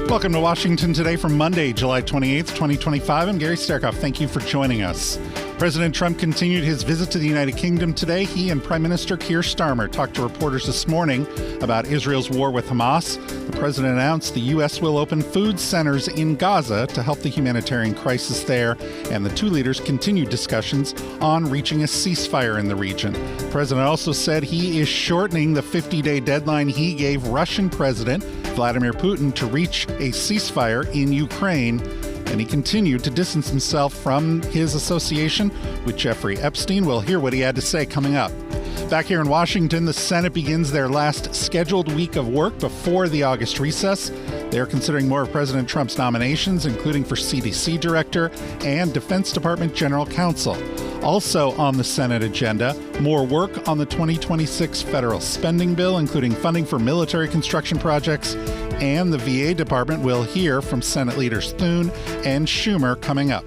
Welcome to Washington Today for Monday, July 28th, 2025. I'm Gary Sterkoff. Thank you for joining us. President Trump continued his visit to the United Kingdom today. He and Prime Minister Keir Starmer talked to reporters this morning about Israel's war with Hamas. The president announced the U.S. will open food centers in Gaza to help the humanitarian crisis there, and the two leaders continued discussions on reaching a ceasefire in the region. The president also said he is shortening the 50-day deadline he gave Russian President Vladimir Putin to reach a ceasefire in Ukraine. And he continued to distance himself from his association with Jeffrey Epstein. We'll hear what he had to say coming up. Back here in Washington, the Senate begins their last scheduled week of work before the August recess. They are considering more of President Trump's nominations, including for CDC Director and Defense Department General Counsel. Also on the Senate agenda, more work on the 2026 federal spending bill, including funding for military construction projects, and the VA department. Will hear from Senate leaders Thun and Schumer coming up.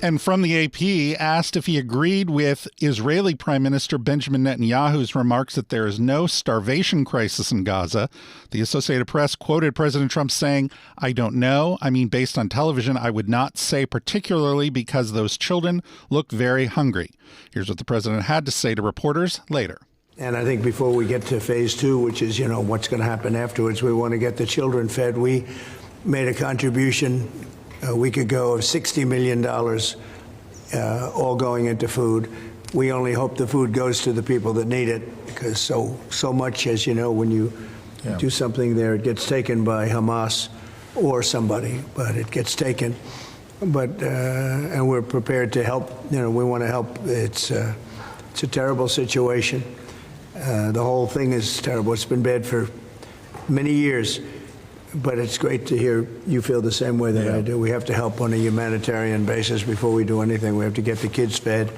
And from the AP, asked if he agreed with Israeli Prime Minister Benjamin Netanyahu's remarks that there is no starvation crisis in Gaza, the Associated Press quoted President Trump saying, "I don't know. I mean, based on television, I would not say particularly because those children look very hungry." Here's what the president had to say to reporters later. And I think before we get to phase two, which is, what's going to happen afterwards, we want to get the children fed. We made a contribution a week ago of $60 million, all going into food. We only hope the food goes to the people that need it, because so much, as you know, when you do something there, it gets taken by Hamas or somebody, but it gets taken. But and we're prepared to help. We want to help. It's a terrible situation. The whole thing is terrible. It's been bad for many years. But it's great to hear you feel the same way that I do. We have to help on a humanitarian basis before we do anything. We have to get the kids fed.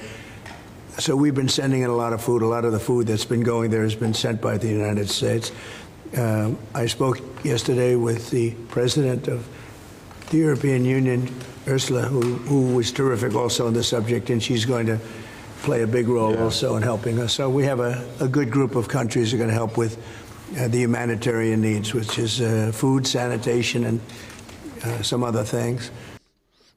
So we've been sending in a lot of food. A lot of the food that's been going there has been sent by the United States. I spoke yesterday with the president of the European Union, Ursula, who was terrific also on the subject, and she's going to play a big role also in helping us. So we have a good group of countries that are going to help with the humanitarian needs, which is food, sanitation, and some other things.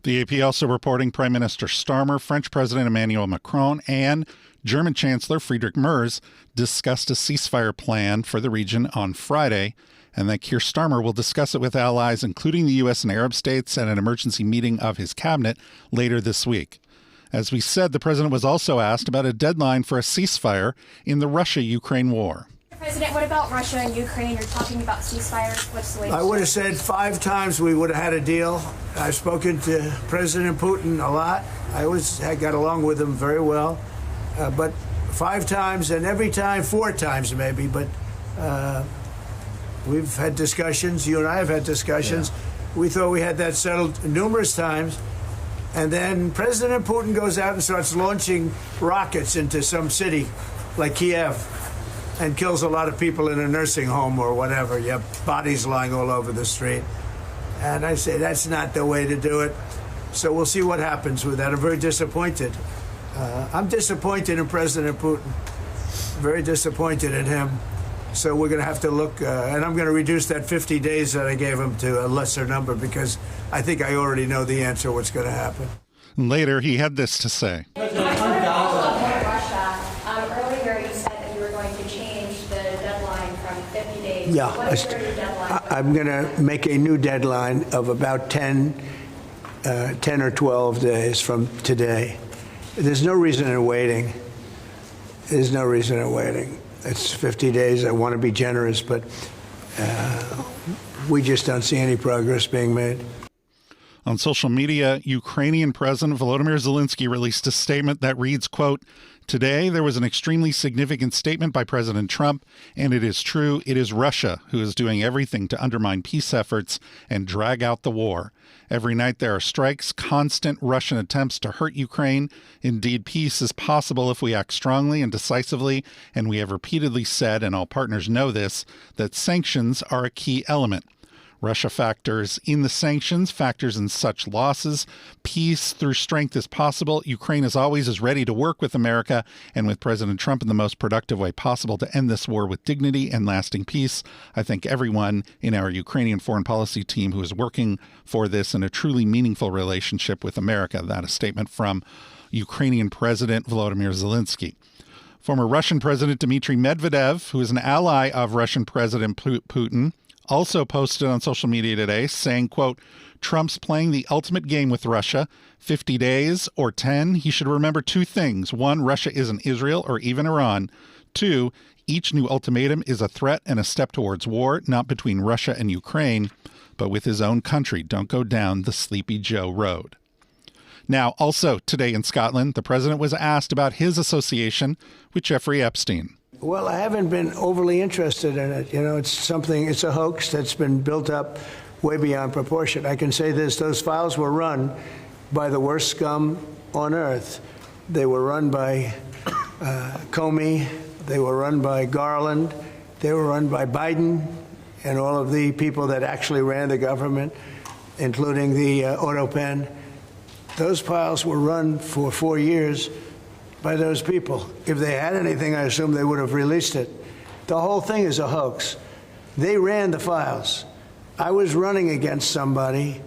The AP also reporting Prime Minister Starmer, French President Emmanuel Macron, and German Chancellor Friedrich Merz discussed a ceasefire plan for the region on Friday, and that Keir Starmer will discuss it with allies, including the U.S. and Arab states, at an emergency meeting of his cabinet later this week. As we said, the president was also asked about a deadline for a ceasefire in the Russia-Ukraine war. President, what about Russia and Ukraine? You're talking about ceasefires. What's the latest? I would have said 5 times we would have had a deal. I've spoken to President Putin a lot. I got along with him very well. But 5 times, and every time 4 times maybe. But we've had discussions. You and I have had discussions. We thought we had that settled numerous times. And then President Putin goes out and starts launching rockets into some city like Kiev, and kills a lot of people in a nursing home or whatever. You have bodies lying all over the street. And I say that's not the way to do it. So we'll see what happens with that. I'm very disappointed. I'm disappointed in President Putin. Very disappointed in him. So we're going to have to look, and I'm going to reduce that 50 days that I gave him to a lesser number, because I think I already know the answer what's going to happen. Later, he had this to say. I'm going to make a new deadline of about 10 or 12 days from today. There's no reason in waiting. There's no reason in waiting. It's 50 days. I want to be generous, but we just don't see any progress being made. On social media, Ukrainian President Volodymyr Zelensky released a statement that reads, quote, "Today, there was an extremely significant statement by President Trump, and it is true, it is Russia who is doing everything to undermine peace efforts and drag out the war. Every night there are strikes, constant Russian attempts to hurt Ukraine. Indeed, peace is possible if we act strongly and decisively, and we have repeatedly said, and all partners know this, that sanctions are a key element. Russia factors in the sanctions, factors in such losses. Peace through strength is possible. Ukraine, as always, is ready to work with America and with President Trump in the most productive way possible to end this war with dignity and lasting peace. I thank everyone in our Ukrainian foreign policy team who is working for this in a truly meaningful relationship with America. That is a statement from Ukrainian President Volodymyr Zelensky. Former Russian President Dmitry Medvedev, who is an ally of Russian President Putin, also posted on social media today saying, quote, Trump's playing the ultimate game with Russia. 50 days or 10, he should remember two things. One, Russia isn't Israel or even Iran. Two, each new ultimatum is a threat and a step towards war, not between Russia and Ukraine, but with his own country. Don't go down the Sleepy Joe road. Now, also today in Scotland, the president was asked about his association with Jeffrey Epstein. Well, I haven't been overly interested in it. You know, it's a hoax that's been built up way beyond proportion. I can say this, those files were run by the worst scum on earth. They were run by Comey, they were run by Garland, they were run by Biden and all of the people that actually ran the government, including the auto pen. Those files were run for 4 years by those people. If they had anything, I assume they would have released it. The whole thing is a hoax. They ran the files. I was running against somebody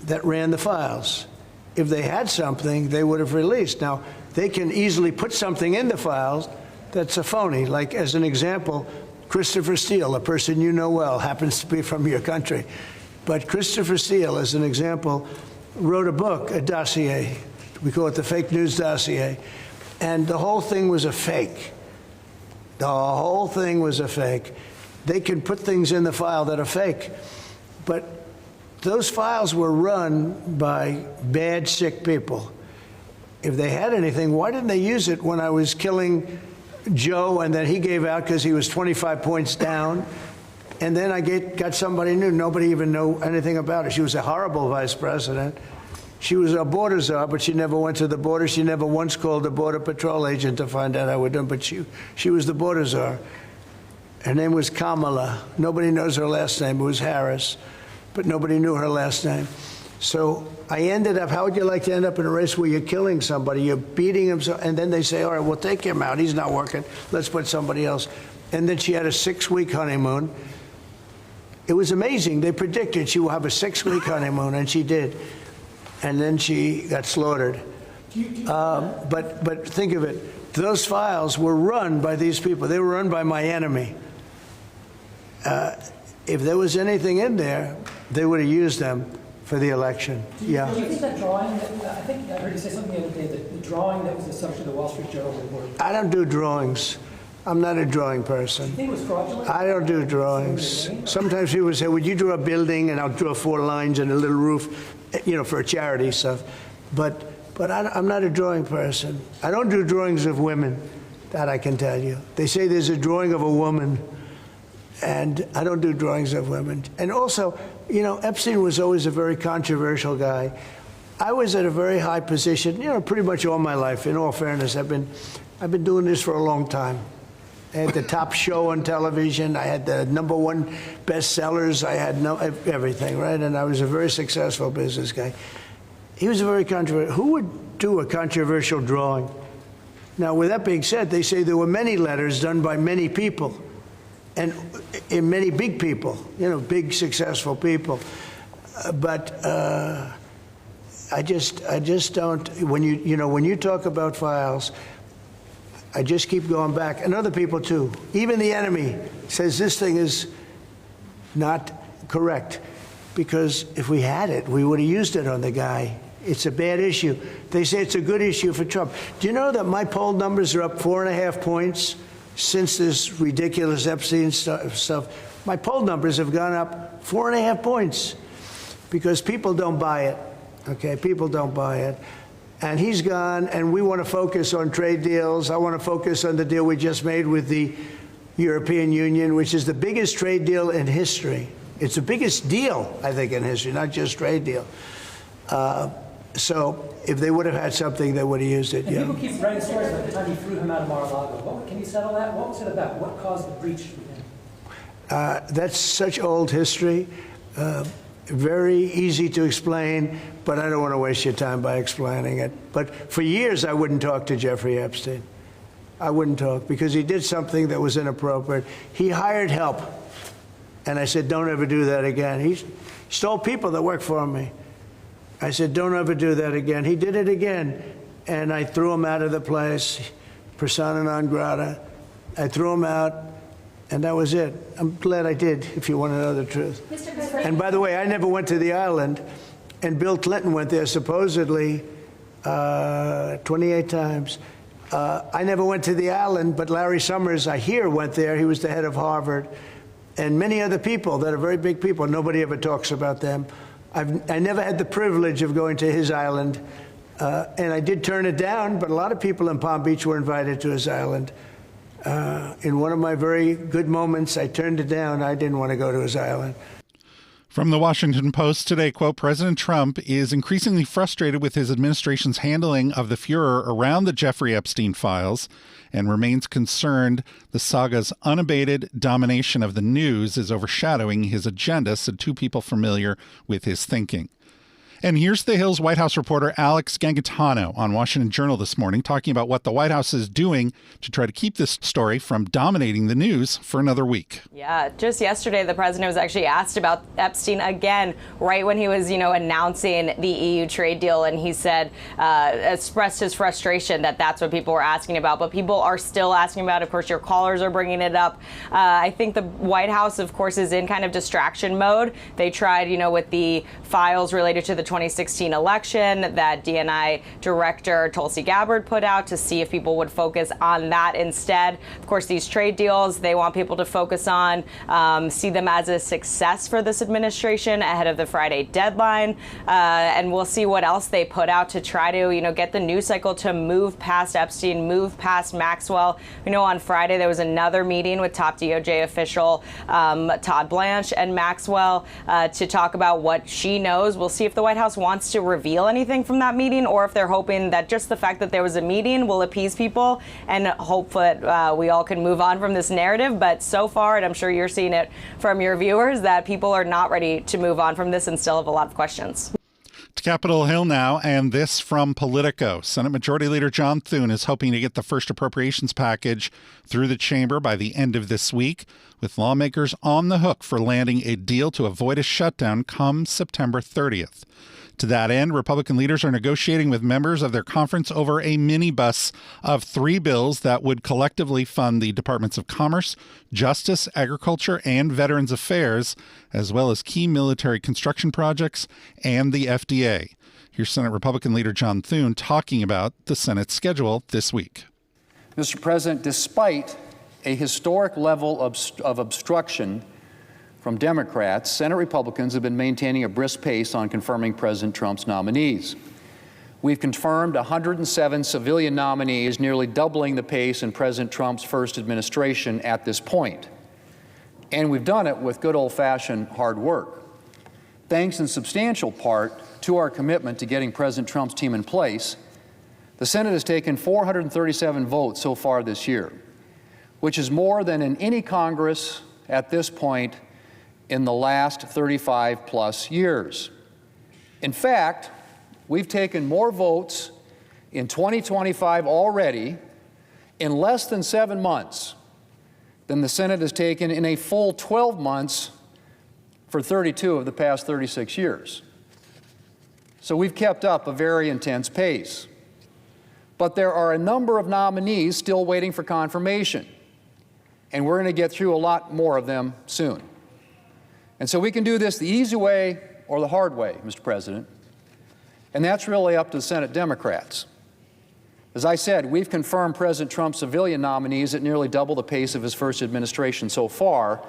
that ran the files. If they had something, they would have released. Now, they can easily put something in the files that's a phony. Like, as an example, Christopher Steele, a person you know well, happens to be from your country. But Christopher Steele, as an example, wrote a book, a dossier. We call it the fake news dossier. And the whole thing was a fake. The whole thing was a fake. They can put things in the file that are fake. But those files were run by bad, sick people. If they had anything, why didn't they use it when I was killing Joe and then he gave out because he was 25 points down? And then I got somebody new. Nobody even knew anything about her. She was a horrible vice president. She was a border czar, but she never went to the border. She never once called a border patrol agent to find out how we're doing, but she was the border czar. Her name was Kamala. Nobody knows her last name. It was Harris, but nobody knew her last name. So I ended up, how would you like to end up in a race where you're killing somebody, you're beating him, and then they say, all right, we'll take him out. He's not working. Let's put somebody else. And then she had a 6-week honeymoon. It was amazing. They predicted she will have a 6-week honeymoon, and she did. And then she got slaughtered. But think of it. Those files were run by these people. They were run by my enemy. If there was anything in there, they would have used them for the election. Yeah. Do you think that drawing, I think I heard you say something the other day, that the drawing that was the subject of the Wall Street Journal report. I don't do drawings. I'm not a drawing person. You think it was fraudulent? I don't do drawings. Sometimes people say, would you draw a building? And I'll draw 4 lines and a little roof, you know, for a charity stuff. But I'm not a drawing person. I don't do drawings of women, that I can tell you. They say there's a drawing of a woman, and I don't do drawings of women. And also, you know, Epstein was always a very controversial guy. I was at a very high position, you know, pretty much all my life. In all fairness, I've been doing this for a long time. I had the top show on television. I had the #1 bestsellers. I had everything, right? And I was a very successful business guy. He was a very controversial. Who would do a controversial drawing? Now, with that being said, they say there were many letters done by many people, and in many big people, you know, big successful people. But I just don't. When you talk about files, I just keep going back, and other people too. Even the enemy says this thing is not correct, because if we had it, we would have used it on the guy. It's a bad issue. They say it's a good issue for Trump. Do you know that my poll numbers are up 4.5 points since this ridiculous Epstein stuff? My poll numbers have gone up 4.5 points because people don't buy it. Okay, people don't buy it. And he's gone, and we want to focus on trade deals. I want to focus on the deal we just made with the European Union, which is the biggest trade deal in history. It's the biggest deal, I think, in history, not just trade deal. So if they would have had something, they would have used it. And people keep writing stories about the time he threw him out of Mar-a-Lago. Can you settle that? What was it about? What caused the breach with him? That's such old history. Very easy to explain, but I don't want to waste your time by explaining it. But for years, I wouldn't talk to Jeffrey Epstein. I wouldn't talk because he did something that was inappropriate. He hired help. And I said, don't ever do that again. He stole people that work for me. I said, don't ever do that again. He did it again. And I threw him out of the place, persona non grata. I threw him out, and that was it. I'm glad I did, if you want to know the truth. Mr. President. And by the way, I never went to the island, and Bill Clinton went there supposedly 28 times. I never went to the island, but Larry Summers, I hear, went there. He was the head of Harvard. And many other people that are very big people. Nobody ever talks about them. I never had the privilege of going to his island. And I did turn it down, but a lot of people in Palm Beach were invited to his island. In one of my very good moments, I turned it down. I didn't want to go to his island. From the Washington Post today, quote, President Trump is increasingly frustrated with his administration's handling of the furor around the Jeffrey Epstein files and remains concerned the saga's unabated domination of the news is overshadowing his agenda, said two people familiar with his thinking. And here's The Hill's White House reporter Alex Gangitano on Washington Journal this morning talking about what the White House is doing to try to keep this story from dominating the news for another week. Yeah, just yesterday, the president was actually asked about Epstein again, right when he was, announcing the EU trade deal. And he said, expressed his frustration that that's what people were asking about. But people are still asking about it. Of course, your callers are bringing it up. I think the White House, of course, is in kind of distraction mode. They tried, with the files related to the 2016 election that DNI Director Tulsi Gabbard put out to see if people would focus on that instead. Of course, these trade deals, they want people to focus on, see them as a success for this administration ahead of the Friday deadline. And we'll see what else they put out to try to, get the news cycle to move past Epstein, move past Maxwell. We know on Friday there was another meeting with top DOJ official Todd Blanche and Maxwell to talk about what she knows. We'll see if the White House wants to reveal anything from that meeting, or if they're hoping that just the fact that there was a meeting will appease people and hope that we all can move on from this narrative. But so far, and I'm sure you're seeing it from your viewers, that people are not ready to move on from this and still have a lot of questions. To Capitol Hill now, and this from Politico. Senate Majority Leader John Thun is hoping to get the first appropriations package through the chamber by the end of this week, with lawmakers on the hook for landing a deal to avoid a shutdown come September 30th. To that end, Republican leaders are negotiating with members of their conference over a minibus of 3 bills that would collectively fund the Departments of Commerce, Justice, Agriculture, and Veterans Affairs, as well as key military construction projects and the FDA. Here's Senate Republican leader John Thun talking about the Senate's schedule this week. Mr. President, despite a historic level of obstruction from Democrats, Senate Republicans have been maintaining a brisk pace on confirming President Trump's nominees. We've confirmed 107 civilian nominees, nearly doubling the pace in President Trump's first administration at this point. And we've done it with good old-fashioned hard work. Thanks in substantial part to our commitment to getting President Trump's team in place, the Senate has taken 437 votes so far this year, which is more than in any Congress at this point in the last 35-plus years. In fact, we've taken more votes in 2025 already in less than 7 months than the Senate has taken in a full 12 months for 32 of the past 36 years. So we've kept up a very intense pace. But there are a number of nominees still waiting for confirmation, and we're going to get through a lot more of them soon. And so we can do this the easy way or the hard way, Mr. President, and that's really up to the Senate Democrats. As I said, we've confirmed President Trump's civilian nominees at nearly double the pace of his first administration so far,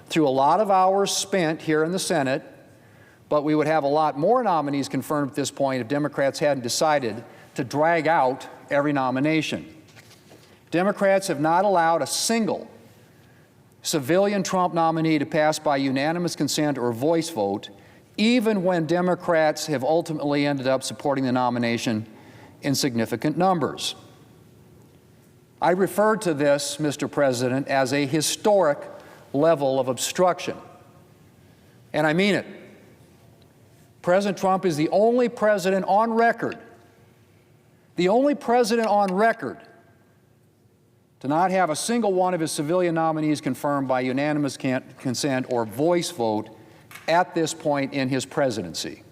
through a lot of hours spent here in the Senate, but we would have a lot more nominees confirmed at this point if Democrats hadn't decided to drag out every nomination. Democrats have not allowed a single civilian Trump nominee to pass by unanimous consent or voice vote, even when Democrats have ultimately ended up supporting the nomination in significant numbers. I refer to this, Mr. President, as a historic level of obstruction. And I mean it. President Trump is the only president on record to not have a single one of his civilian nominees confirmed by unanimous consent or voice vote at this point in his presidency.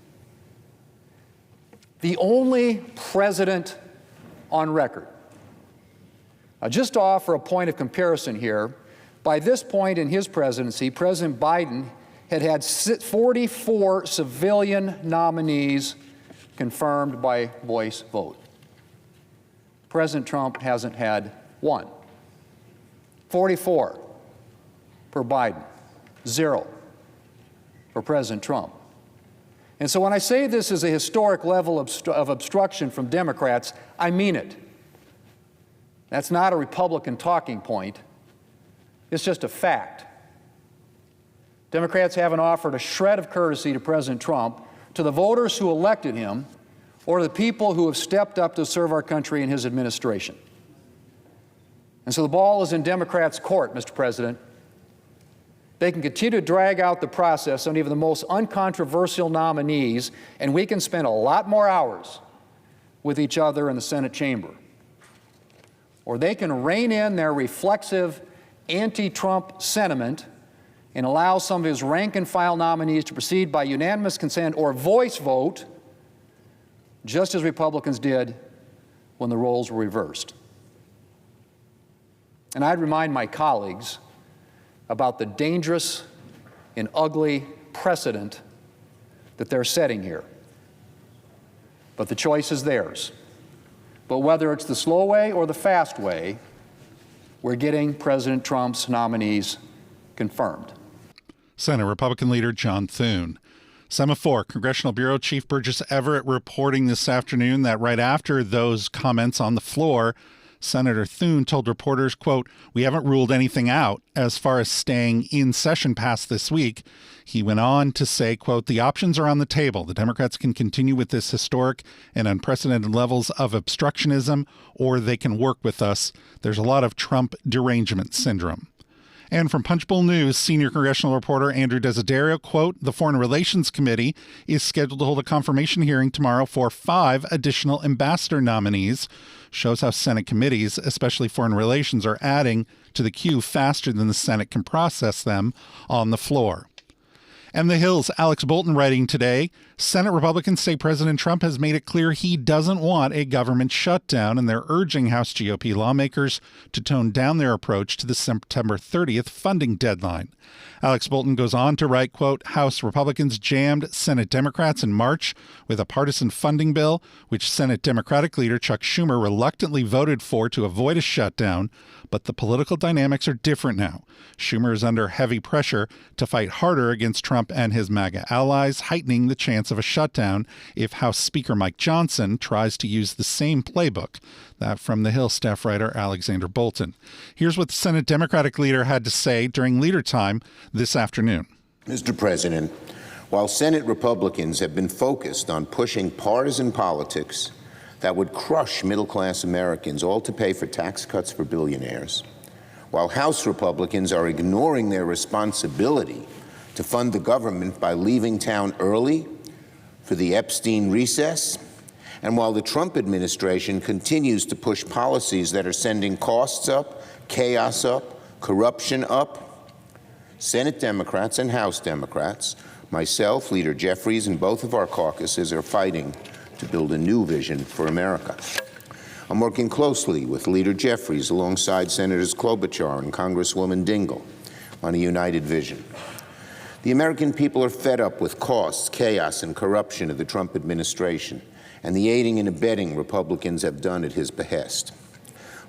The only president on record. Just to offer a point of comparison here, by this point in his presidency, President Biden had 44 civilian nominees confirmed by voice vote. President Trump hasn't had one. 44 for Biden, 0 for President Trump. And so when I say this is a historic level of obstruction from Democrats, I mean it. That's not a Republican talking point. It's just a fact. Democrats haven't offered a shred of courtesy to President Trump, to the voters who elected him, or to the people who have stepped up to serve our country in his administration. And so the ball is in Democrats' court, Mr. President. They can continue to drag out the process on even the most uncontroversial nominees, and we can spend a lot more hours with each other in the Senate chamber. Or they can rein in their reflexive anti-Trump sentiment and allow some of his rank-and-file nominees to proceed by unanimous consent or voice vote, just as Republicans did when the roles were reversed. And I'd remind my colleagues about the dangerous and ugly precedent that they're setting here. But the choice is theirs. But whether it's the slow way or the fast way, we're getting President Trump's nominees confirmed. Senate Republican leader John Thun. Semaphore, Congressional Bureau Chief Burgess Everett reporting this afternoon that right after those comments on the floor, Senator Thun told reporters, quote, "We haven't ruled anything out as far as staying in session past this week." He went on to say, quote, "The options are on the table. The Democrats can continue with this historic and unprecedented levels of obstructionism, or they can work with us. There's a lot of Trump derangement syndrome." And from Punchbowl News, senior congressional reporter Andrew Desiderio, quote, "The Foreign Relations Committee is scheduled to hold a confirmation hearing tomorrow for 5 additional ambassador nominees. Shows how Senate committees, especially Foreign Relations, are adding to the queue faster than the Senate can process them on the floor." And The Hill's Alex Bolton writing today, Senate Republicans say President Trump has made it clear he doesn't want a government shutdown, and they're urging House GOP lawmakers to tone down their approach to the September 30th funding deadline. Alex Bolton goes on to write, quote, "House Republicans jammed Senate Democrats in March with a partisan funding bill, which Senate Democratic leader Chuck Schumer reluctantly voted for to avoid a shutdown. But the political dynamics are different now. Schumer is under heavy pressure to fight harder against Trump and his MAGA allies, heightening the chance of a shutdown if House Speaker Mike Johnson tries to use the same playbook." That from The Hill staff writer Alexander Bolton. Here's what the Senate Democratic leader had to say during leader time this afternoon. Mr. President, while Senate Republicans have been focused on pushing partisan politics that would crush middle-class Americans, all to pay for tax cuts for billionaires, while House Republicans are ignoring their responsibility to fund the government by leaving town early for the Epstein recess, and while the Trump administration continues to push policies that are sending costs up, chaos up, corruption up, Senate Democrats and House Democrats, myself, Leader Jeffries, and both of our caucuses are fighting to build a new vision for America. I'm working closely with Leader Jeffries alongside Senators Klobuchar and Congresswoman Dingell on a united vision. The American people are fed up with costs, chaos, and corruption of the Trump administration and the aiding and abetting Republicans have done at his behest.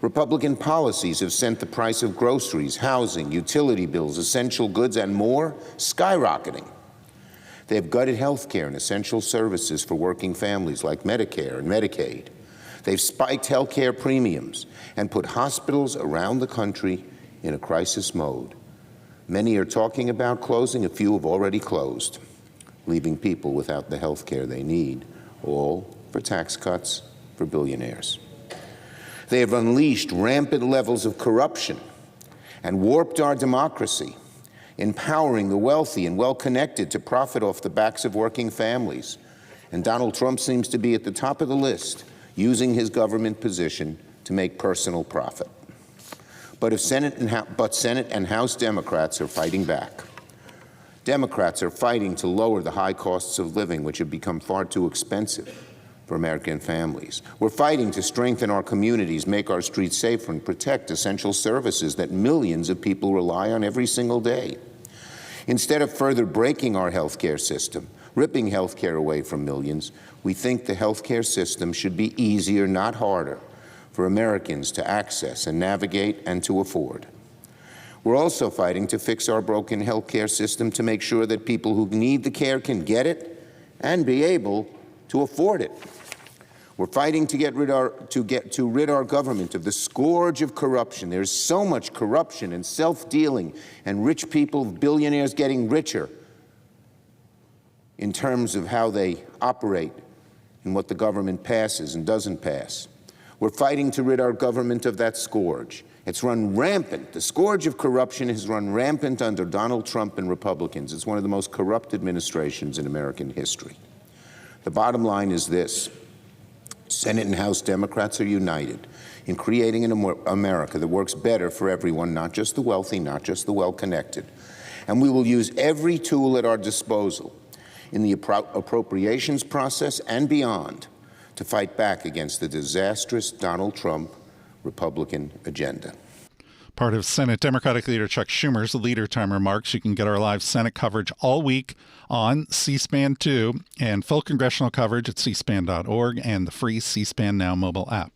Republican policies have sent the price of groceries, housing, utility bills, essential goods, and more skyrocketing. They have gutted health care and essential services for working families like Medicare and Medicaid. They've spiked health care premiums and put hospitals around the country in a crisis mode. Many are talking about closing. A few have already closed, leaving people without the health care they need, all for tax cuts for billionaires. They have unleashed rampant levels of corruption and warped our democracy, empowering the wealthy and well-connected to profit off the backs of working families. And Donald Trump seems to be at the top of the list, using his government position to make personal profit. But Senate and House Democrats are fighting back. Democrats are fighting to lower the high costs of living, which have become far too expensive for American families. We're fighting to strengthen our communities, make our streets safer, and protect essential services that millions of people rely on every single day. Instead of further breaking our health care system, ripping health care away from millions, we think the health care system should be easier, not harder, for Americans to access and navigate and to afford. We're also fighting to fix our broken health care system to make sure that people who need the care can get it and be able to afford it. We're fighting to rid our government of the scourge of corruption. There's so much corruption and self-dealing and rich people, billionaires getting richer in terms of how they operate and what the government passes and doesn't pass. We're fighting to rid our government of that scourge. It's run rampant. The scourge of corruption has run rampant under Donald Trump and Republicans. It's one of the most corrupt administrations in American history. The bottom line is this: Senate and House Democrats are united in creating an America that works better for everyone, not just the wealthy, not just the well-connected. And we will use every tool at our disposal in the appropriations process and beyond to fight back against the disastrous Donald Trump Republican agenda. Part of Senate Democratic leader Chuck Schumer's Leader Time remarks. You can get our live Senate coverage all week on C-SPAN 2 and full congressional coverage at cspan.org and the free C-SPAN Now mobile app.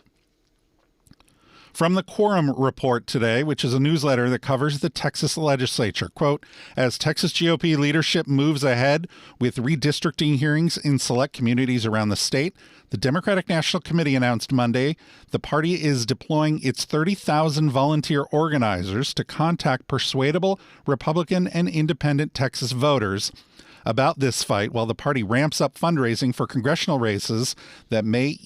From the Quorum Report today, which is a newsletter that covers the Texas legislature. Quote, as Texas GOP leadership moves ahead with redistricting hearings in select communities around the state, the Democratic National Committee announced Monday the party is deploying its 30,000 volunteer organizers to contact persuadable Republican and independent Texas voters about this fight, while the party ramps up fundraising for congressional races that may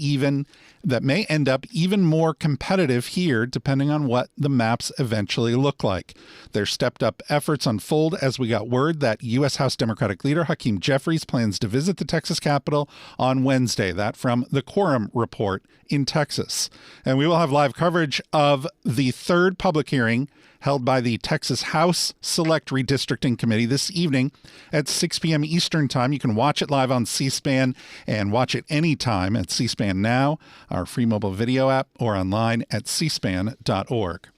end up even more competitive here, depending on what the maps eventually look like. Their stepped-up efforts unfold as we got word that U.S. House Democratic leader Hakeem Jeffries plans to visit the Texas Capitol on Wednesday. That from the Quorum Report in Texas. And we will have live coverage of the third public hearing held by the Texas House Select Redistricting Committee this evening at 6 p.m. Eastern Time. You can watch it live on C-SPAN and watch it anytime at C-SPAN Now, our free mobile video app, or online at cspan.org.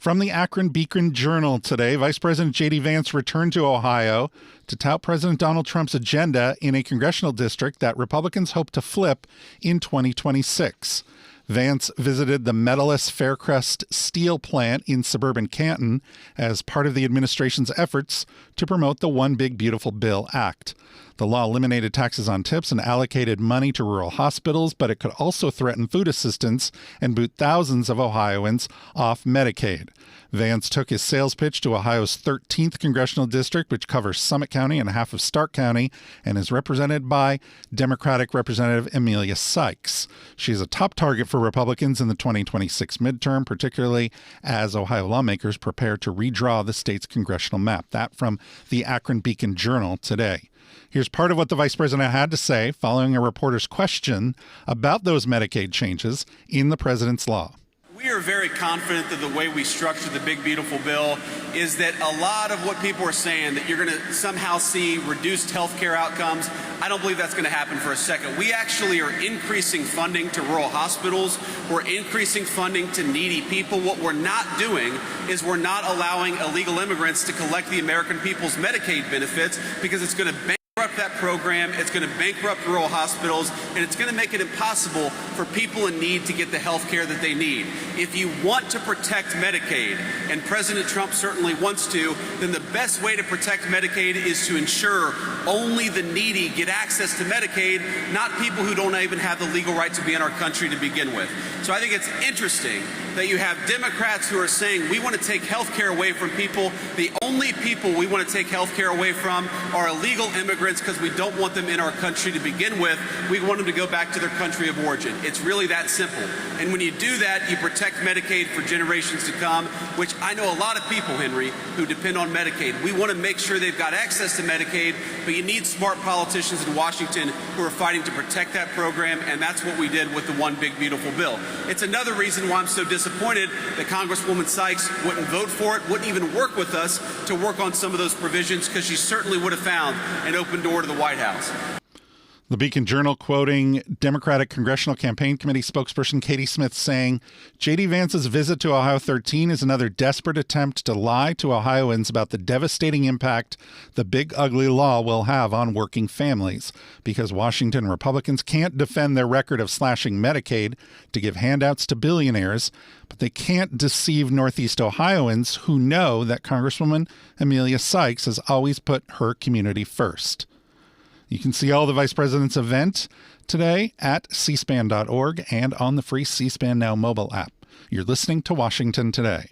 From the Akron Beacon Journal today, Vice President J.D. Vance returned to Ohio to tout President Donald Trump's agenda in a congressional district that Republicans hope to flip in 2026. Vance visited the Metallus Faircrest steel plant in suburban Canton as part of the administration's efforts to promote the One Big Beautiful Bill Act. The law eliminated taxes on tips and allocated money to rural hospitals, but it could also threaten food assistance and boot thousands of Ohioans off Medicaid. Vance took his sales pitch to Ohio's 13th congressional district, which covers Summit County and half of Stark County, and is represented by Democratic Representative Emilia Sykes. She's a top target for Republicans in the 2026 midterm, particularly as Ohio lawmakers prepare to redraw the state's congressional map. That from the Akron Beacon Journal today. Here's part of what the vice president had to say following a reporter's question about those Medicaid changes in the president's law. We are very confident that the way we structure the Big Beautiful Bill is that a lot of what people are saying, that you're going to somehow see reduced health care outcomes, I don't believe that's going to happen for a second. We actually are increasing funding to rural hospitals. We're increasing funding to needy people. What we're not doing is we're not allowing illegal immigrants to collect the American people's Medicaid benefits, because it's going to bankrupt that program, it's going to bankrupt rural hospitals, and it's going to make it impossible for people in need to get the health care that they need. If you want to protect Medicaid, and President Trump certainly wants to, then the best way to protect Medicaid is to ensure only the needy get access to Medicaid, not people who don't even have the legal right to be in our country to begin with. So I think it's interesting that you have Democrats who are saying we want to take health care away from people. The only only people we want to take health care away from are illegal immigrants because we don't want them in our country to begin with. We want them to go back to their country of origin. It's really that simple. And when you do that, you protect Medicaid for generations to come, which I know a lot of people, Henry, who depend on Medicaid. We want to make sure they've got access to Medicaid, but you need smart politicians in Washington who are fighting to protect that program, and that's what we did with the One Big Beautiful Bill. It's another reason why I'm so disappointed that Congresswoman Sykes wouldn't vote for it, wouldn't even work with us to work on some of those provisions, because she certainly would have found an open door to the White House. The Beacon Journal quoting Democratic Congressional Campaign Committee spokesperson Katie Smith saying, J.D. Vance's visit to Ohio 13 is another desperate attempt to lie to Ohioans about the devastating impact the big ugly law will have on working families, because Washington Republicans can't defend their record of slashing Medicaid to give handouts to billionaires, but they can't deceive Northeast Ohioans who know that Congresswoman Amelia Sykes has always put her community first. You can see all the Vice President's event today at cspan.org and on the free C-SPAN Now mobile app. You're listening to Washington Today.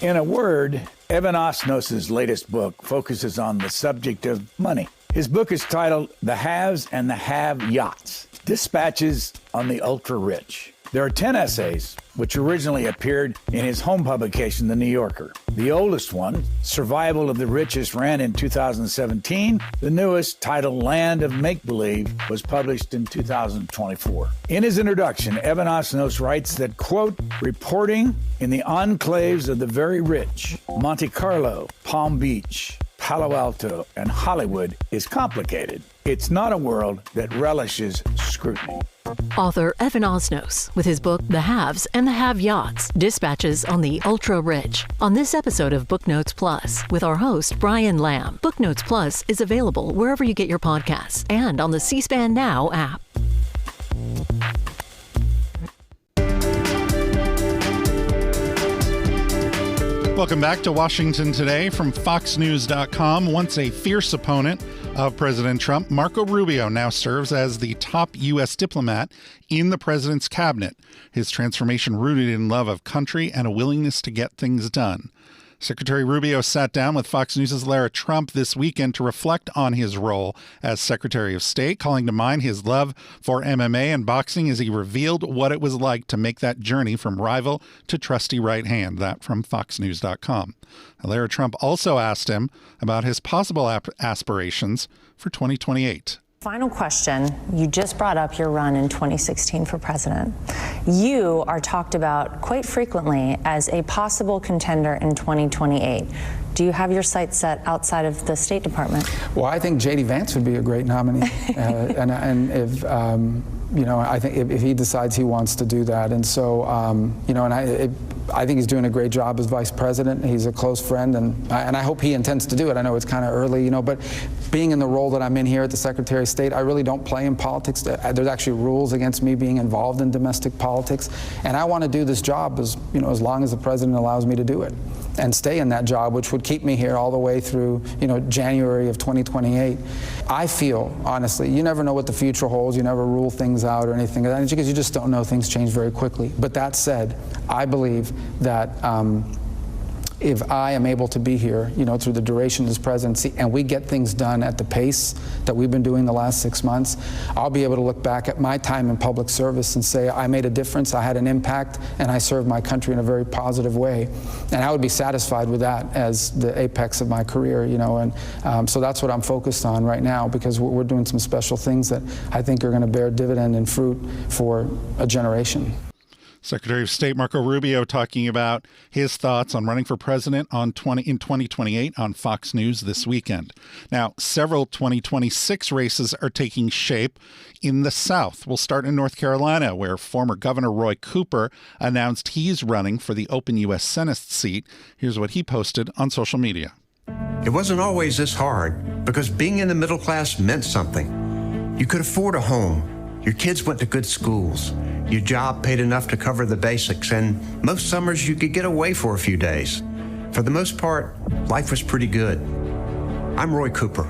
In a word, Evan Osnos' latest book focuses on the subject of money. His book is titled The Haves and the Have-Yachts, Dispatches on the Ultra-Rich. There are 10 essays, which originally appeared in his home publication, The New Yorker. The oldest one, Survival of the Richest, ran in 2017. The newest, titled Land of Make-Believe, was published in 2024. In his introduction, Evan Osnos writes that, quote, reporting in the enclaves of the very rich, Monte Carlo, Palm Beach, Palo Alto, and Hollywood is complicated. It's not a world that relishes scrutiny. Author Evan Osnos with his book The Haves and the Have-Yachts, Dispatches on the Ultra-Rich. On this episode of Book Notes Plus with our host Brian Lamb. Book Notes Plus is available wherever you get your podcasts and on the C-SPAN Now app. Welcome back to Washington Today from FoxNews.com. Once a fierce opponent of President Trump, Marco Rubio now serves as the top U.S. diplomat in the president's cabinet, his transformation rooted in love of country and a willingness to get things done. Secretary Rubio sat down with Fox News' Lara Trump this weekend to reflect on his role as Secretary of State, calling to mind his love for MMA and boxing as he revealed what it was like to make that journey from rival to trusty right hand. That from FoxNews.com. Lara Trump also asked him about his possible aspirations for 2028. Final question. You just brought up your run in 2016 for president. You are talked about quite frequently as a possible contender in 2028. Do you have your sights set outside of the State Department? Well, I think J.D. Vance would be a great nominee. and if, I think if he decides he wants to do that. And so, I think he's doing a great job as vice president. He's a close friend, and I hope he intends to do it. I know it's kind of early, but being in the role that I'm in here at the Secretary of State, I really don't play in politics. There's actually rules against me being involved in domestic politics, and I want to do this job as long as the president allows me to do it, and stay in that job, which would keep me here all the way through, January of 2028. I feel, honestly, you never know what the future holds. You never rule things out or anything like that, because you just don't know. Things change very quickly. But that said, I believe that if I am able to be here, through the duration of this presidency, and we get things done at the pace that we've been doing the last 6 months, I'll be able to look back at my time in public service and say, I made a difference, I had an impact, and I served my country in a very positive way. And I would be satisfied with that as the apex of my career, and so that's what I'm focused on right now, because we're doing some special things that I think are going to bear dividend and fruit for a generation. Secretary of State Marco Rubio talking about his thoughts on running for president in 2028 on Fox News this weekend. Now, several 2026 races are taking shape in the South. We'll start in North Carolina, where former Governor Roy Cooper announced he's running for the open U.S. Senate seat. Here's what he posted on social media. It wasn't always this hard, because being in the middle class meant something. You could afford a home. Your kids went to good schools. Your job paid enough to cover the basics, and most summers you could get away for a few days. For the most part, life was pretty good. I'm Roy Cooper,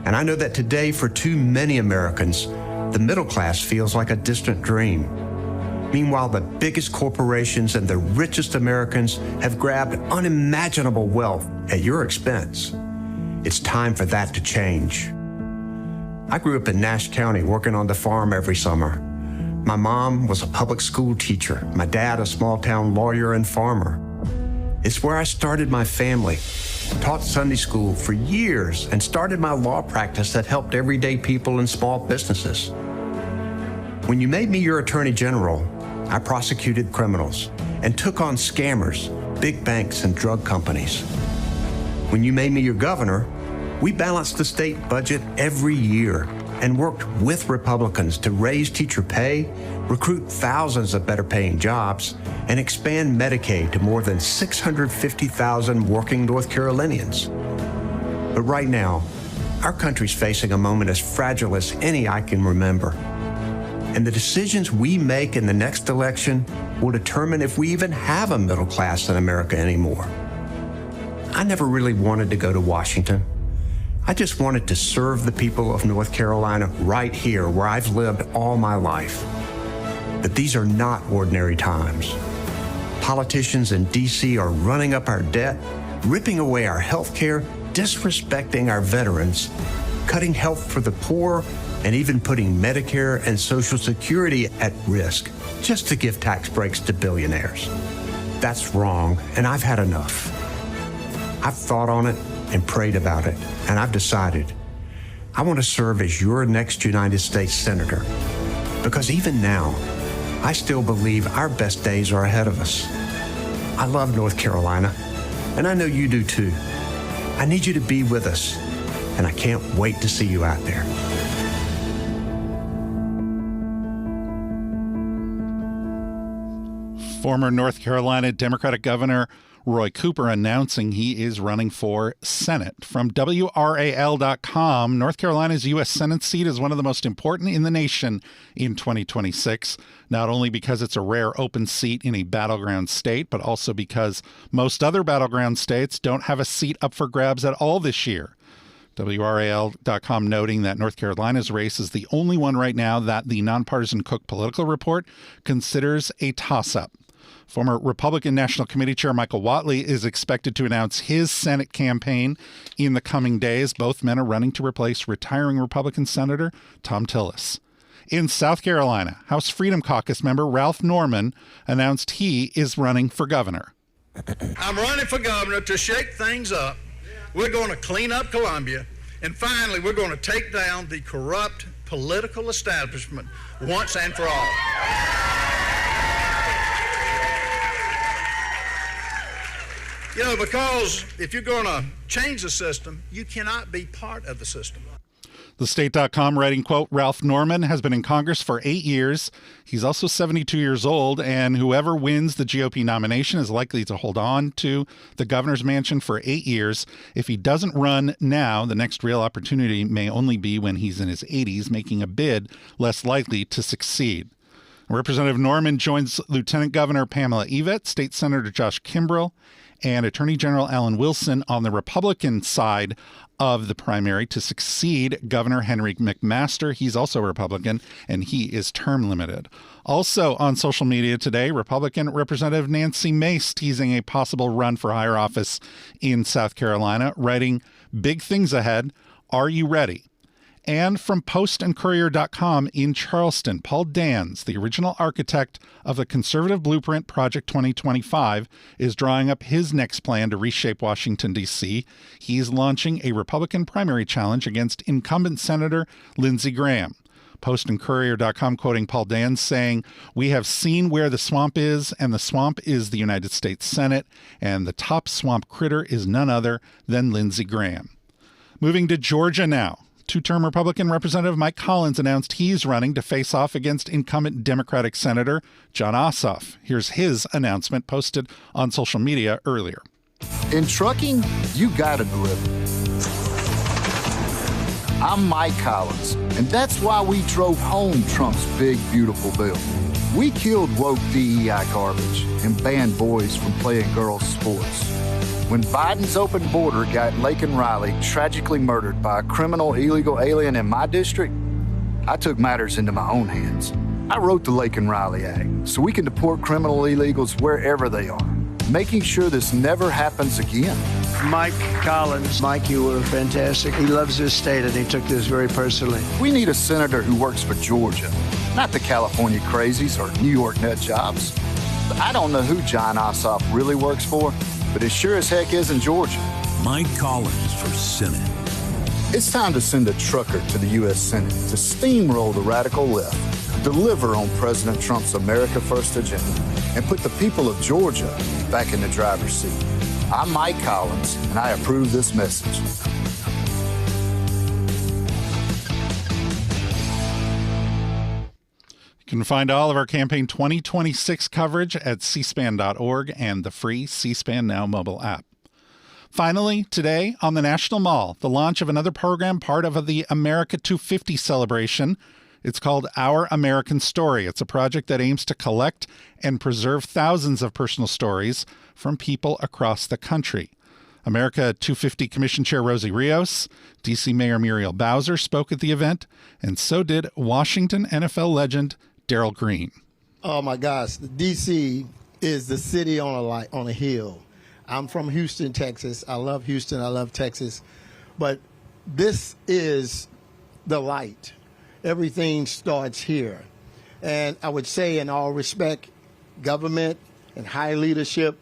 and I know that today, for too many Americans, the middle class feels like a distant dream. Meanwhile, the biggest corporations and the richest Americans have grabbed unimaginable wealth at your expense. It's time for that to change. I grew up in Nash County working on the farm every summer. My mom was a public school teacher, my dad a small-town lawyer and farmer. It's where I started my family, taught Sunday school for years, and started my law practice that helped everyday people and small businesses. When you made me your attorney general, I prosecuted criminals and took on scammers, big banks, and drug companies. When you made me your governor, we balanced the state budget every year and worked with Republicans to raise teacher pay, recruit thousands of better-paying jobs, and expand Medicaid to more than 650,000 working North Carolinians. But right now, our country's facing a moment as fragile as any I can remember. And the decisions we make in the next election will determine if we even have a middle class in America anymore. I never really wanted to go to Washington. I just wanted to serve the people of North Carolina right here where I've lived all my life. But these are not ordinary times. Politicians in D.C. are running up our debt, ripping away our health care, disrespecting our veterans, cutting health for the poor, and even putting Medicare and Social Security at risk just to give tax breaks to billionaires. That's wrong, and I've had enough. I've thought on it and prayed about it, and I've decided I want to serve as your next United States Senator. Because even now, I still believe our best days are ahead of us. I love North Carolina, and I know you do too. I need you to be with us, and I can't wait to see you out there. Former North Carolina Democratic Governor Roy Cooper announcing he is running for Senate. From WRAL.com, North Carolina's U.S. Senate seat is one of the most important in the nation in 2026, not only because it's a rare open seat in a battleground state, but also because most other battleground states don't have a seat up for grabs at all this year. WRAL.com noting that North Carolina's race is the only one right now that the nonpartisan Cook Political Report considers a toss-up. Former Republican National Committee Chair Michael Whatley is expected to announce his Senate campaign in the coming days. Both men are running to replace retiring Republican Senator Thom Tillis. In South Carolina, House Freedom Caucus member Ralph Norman announced he is running for governor. I'm running for governor to shake things up. We're going to clean up Columbia. And finally, we're going to take down the corrupt political establishment once and for all. You know, because if you're going to change the system, you cannot be part of the system. TheState.com writing, quote, Ralph Norman has been in Congress for 8 years. He's also 72 years old, and whoever wins the GOP nomination is likely to hold on to the governor's mansion for 8 years. If he doesn't run now, the next real opportunity may only be when he's in his 80s, making a bid less likely to succeed. Representative Norman joins Lieutenant Governor Pamela Evette, State Senator Josh Kimbrell, and Attorney General Alan Wilson on the Republican side of the primary to succeed Governor Henry McMaster. He's also a Republican, and he is term limited. Also on social media today, Republican Representative Nancy Mace teasing a possible run for higher office in South Carolina, writing, big things ahead. Are you ready? And from postandcourier.com in Charleston, Paul Dans, the original architect of the conservative blueprint Project 2025, is drawing up his next plan to reshape Washington, D.C. He's launching a Republican primary challenge against incumbent Senator Lindsey Graham. Postandcourier.com quoting Paul Dans saying, we have seen where the swamp is, and the swamp is the United States Senate, and the top swamp critter is none other than Lindsey Graham. Moving to Georgia now. Two-term Republican Representative Mike Collins announced he's running to face off against incumbent Democratic Senator Jon Ossoff. Here's his announcement posted on social media earlier. In trucking, you gotta deliver. I'm Mike Collins, and that's why we drove home Trump's big, beautiful bill. We killed woke DEI garbage and banned boys from playing girls' sports. When Biden's open border got Laken Riley tragically murdered by a criminal illegal alien in my district, I took matters into my own hands. I wrote the Lake and Riley Act so we can deport criminal illegals wherever they are, making sure this never happens again. Mike Collins. Mike, you were fantastic. He loves his state, and he took this very personally. We need a senator who works for Georgia, not the California crazies or New York nut jobs. I don't know who John Ossoff really works for, but it sure as heck isn't Georgia. Mike Collins for Senate. It's time to send a trucker to the U.S. Senate to steamroll the radical left, deliver on President Trump's America First agenda, and put the people of Georgia back in the driver's seat. I'm Mike Collins, and I approve this message. You can find all of our Campaign 2026 coverage at cspan.org and the free C-SPAN Now mobile app. Finally, today on the National Mall, the launch of another program, part of the America 250 celebration. It's called Our American Story. It's a project that aims to collect and preserve thousands of personal stories from people across the country. America 250 Commission Chair Rosie Rios, D.C. Mayor Muriel Bowser spoke at the event, and so did Washington NFL legend Darrell Green. Oh my gosh, D.C. is the city on a hill. I'm from Houston, Texas. I love Houston. I love Texas. But this is the light. Everything starts here. And I would say, in all respect, government and high leadership.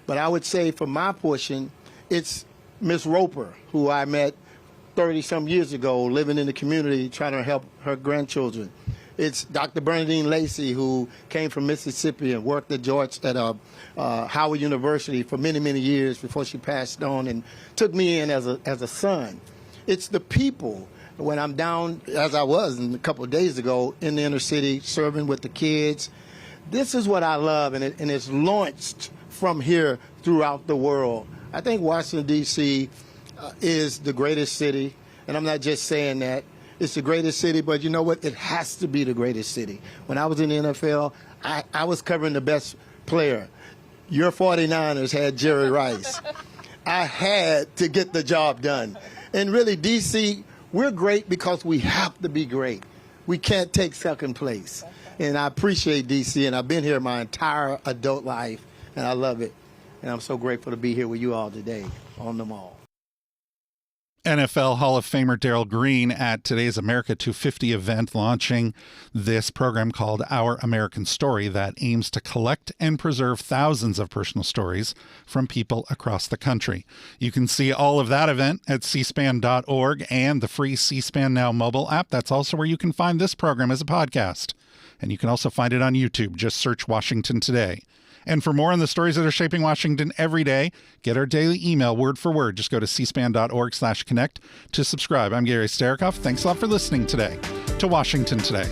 But I would say, for my portion, it's Miss Roper, who I met 30-some years ago, living in the community, trying to help her grandchildren. It's Dr. Bernadine Lacey, who came from Mississippi and worked at Howard University for many, many years before she passed on, and took me in as a son. It's the people. When I'm down, as I was a couple of days ago, in the inner city, serving with the kids, this is what I love, and it's launched from here throughout the world. I think Washington, D.C. Is the greatest city, and I'm not just saying that. It's the greatest city, but you know what? It has to be the greatest city. When I was in the NFL, I was covering the best player. Your 49ers had Jerry Rice. I had to get the job done. And really, D.C., we're great because we have to be great. We can't take second place. And I appreciate D.C., and I've been here my entire adult life, and I love it. And I'm so grateful to be here with you all today on the Mall. NFL Hall of Famer Darrell Green at today's America 250 event, launching this program called Our American Story that aims to collect and preserve thousands of personal stories from people across the country. You can see all of that event at cspan.org and the free C-SPAN Now mobile app. That's also where you can find this program as a podcast. And you can also find it on YouTube. Just search Washington Today. And for more on the stories that are shaping Washington every day, get our daily email word for word. Just go to cspan.org/connect to subscribe. I'm Gary Sterikoff. Thanks a lot for listening today to Washington Today.